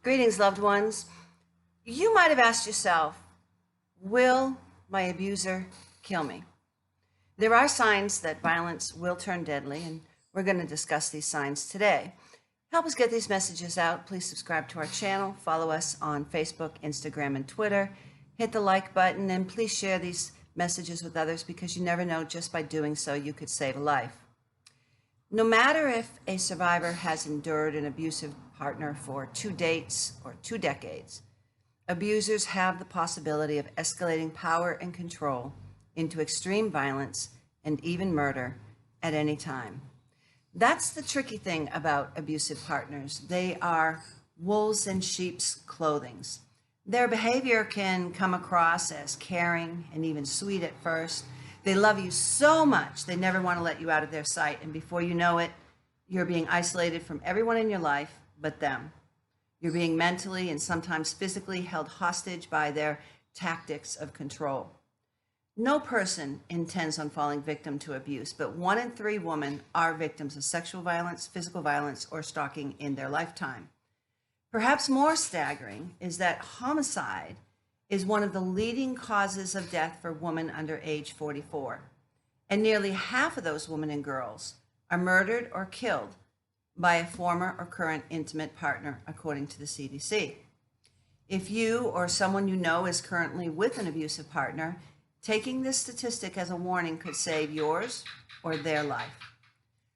Greetings, loved ones. You might have asked yourself, will my abuser kill me? There are signs that violence will turn deadly, and we're going to discuss these signs today. Help us get these messages out. Please subscribe to our channel, follow us on Facebook, Instagram, and Twitter. Hit the like button, and please share these messages with others because you never know, just by doing so, you could save a life. No matter if a survivor has endured an abusive partner for 2 dates or 2 decades, abusers have the possibility of escalating power and control into extreme violence and even murder at any time. That's the tricky thing about abusive partners. They are wolves in sheep's clothing. Their behavior can come across as caring and even sweet at first. They love you so much, they never want to let you out of their sight. And before you know it, you're being isolated from everyone in your life but them. You're being mentally and sometimes physically held hostage by their tactics of control. No person intends on falling victim to abuse, but 1 in 3 women are victims of sexual violence, physical violence, or stalking in their lifetime. Perhaps more staggering is that homicide is one of the leading causes of death for women under age 44. And nearly half of those women and girls are murdered or killed by a former or current intimate partner, according to the CDC. If you or someone you know is currently with an abusive partner, taking this statistic as a warning could save yours or their life.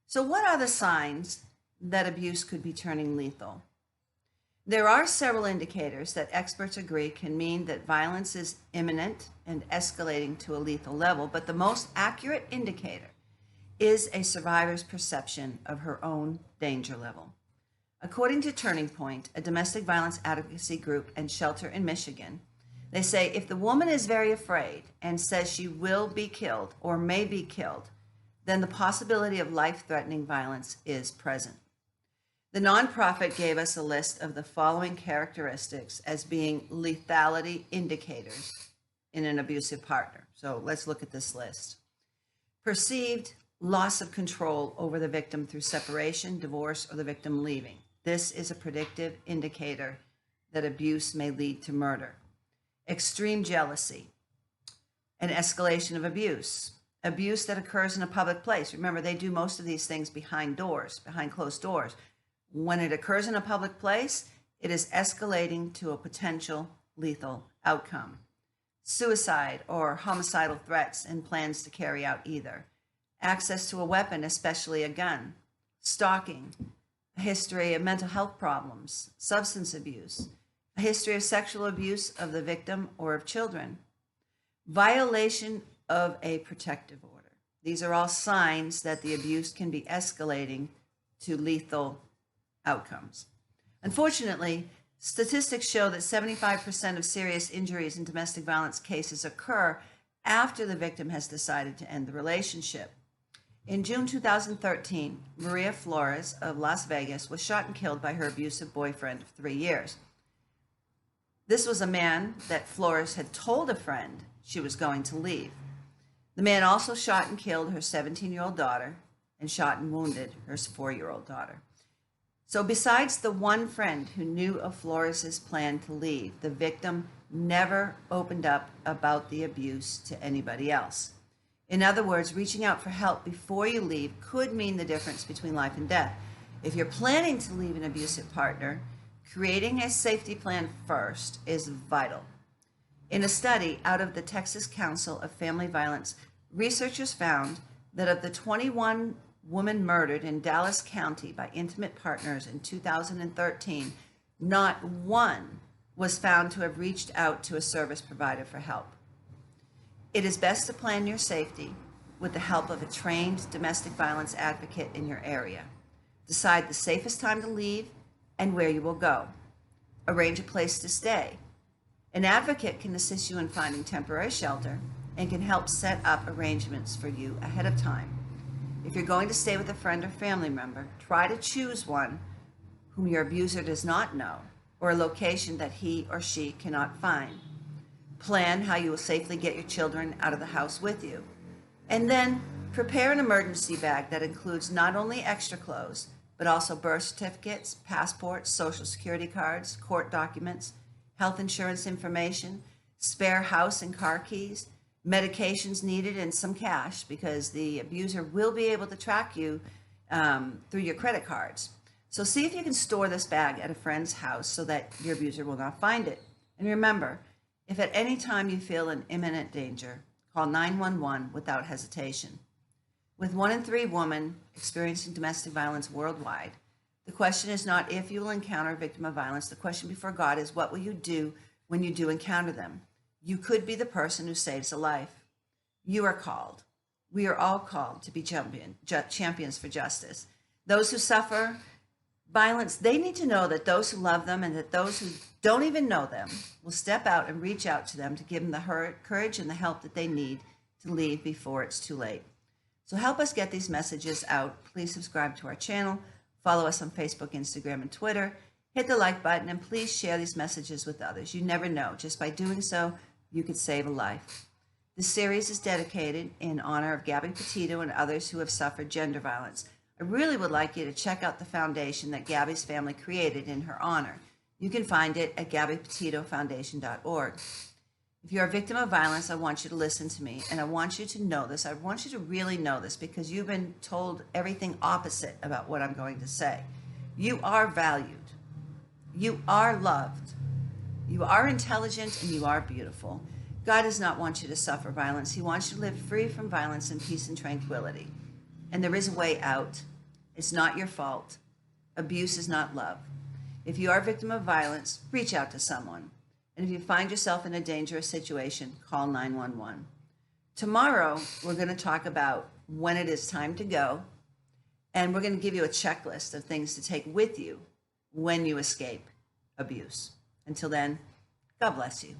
So what are the signs that abuse could be turning lethal? There are several indicators that experts agree can mean that violence is imminent and escalating to a lethal level, but the most accurate indicator is a survivor's perception of her own danger level. According to Turning Point, a domestic violence advocacy group and shelter in Michigan, they say if the woman is very afraid and says she will be killed or may be killed, then the possibility of life-threatening violence is present. The nonprofit gave us a list of the following characteristics as being lethality indicators in an abusive partner. So let's look at this list. Perceived loss of control over the victim through separation, divorce, or the victim leaving. This is a predictive indicator that abuse may lead to murder. Extreme jealousy, an escalation of abuse. Abuse that occurs in a public place. Remember, they do most of these things behind doors, behind closed doors. When it occurs in a public place, it is escalating to a potential lethal outcome. Suicide or homicidal threats and plans to carry out either. Access to a weapon, especially a gun. Stalking. A history of mental health problems. Substance abuse. A history of sexual abuse of the victim or of children. Violation of a protective order. These are all signs that the abuse can be escalating to lethal outcomes. Unfortunately, statistics show that 75% of serious injuries in domestic violence cases occur after the victim has decided to end the relationship. In June 2013, Maria Flores of Las Vegas was shot and killed by her abusive boyfriend of 3 years. This was a man that Flores had told a friend she was going to leave. The man also shot and killed her 17-year-old daughter and shot and wounded her 4-year-old daughter. So besides the one friend who knew of Flores's plan to leave, the victim never opened up about the abuse to anybody else. In other words, reaching out for help before you leave could mean the difference between life and death. If you're planning to leave an abusive partner, creating a safety plan first is vital. In a study out of the Texas Council of Family Violence, researchers found that of the 21 women murdered in Dallas County by intimate partners in 2013, not one was found to have reached out to a service provider for help. It is best to plan your safety with the help of a trained domestic violence advocate in your area. Decide the safest time to leave and where you will go. Arrange a place to stay. An advocate can assist you in finding temporary shelter and can help set up arrangements for you ahead of time. If you're going to stay with a friend or family member, try to choose one whom your abuser does not know or a location that he or she cannot find. Plan how you will safely get your children out of the house with you. And then prepare an emergency bag that includes not only extra clothes, but also birth certificates, passports, social security cards, court documents, health insurance information, spare house and car keys, medications needed, and some cash because the abuser will be able to track you through your credit cards. So see if you can store this bag at a friend's house so that your abuser will not find it. And remember, if at any time you feel in imminent danger, call 911 without hesitation. With 1 in 3 women experiencing domestic violence worldwide, the question is not if you will encounter a victim of violence. The question before God is, what will you do when you do encounter them? You could be the person who saves a life. You are called. We are all called to be champions for justice. Those who suffer violence, they need to know that those who love them and that those who don't even know them will step out and reach out to them to give them the courage and the help that they need to leave before it's too late. So help us get these messages out. Please subscribe to our channel. Follow us on Facebook, Instagram, and Twitter. Hit the like button and please share these messages with others. You never know. Just by doing so, you could save a life. This series is dedicated in honor of Gabby Petito and others who have suffered gender violence. I really would like you to check out the foundation that Gabby's family created in her honor. You can find it at gabbypetitofoundation.org. If you're a victim of violence, I want you to listen to me, and I want you to know this. I want you to really know this because you've been told everything opposite about what I'm going to say. You are valued. You are loved. You are intelligent, and you are beautiful. God does not want you to suffer violence. He wants you to live free from violence in peace and tranquility. And there is a way out. It's not your fault. Abuse is not love. If you are a victim of violence, reach out to someone. And if you find yourself in a dangerous situation, call 911. Tomorrow, we're going to talk about when it is time to go, and we're going to give you a checklist of things to take with you when you escape abuse. Until then, God bless you.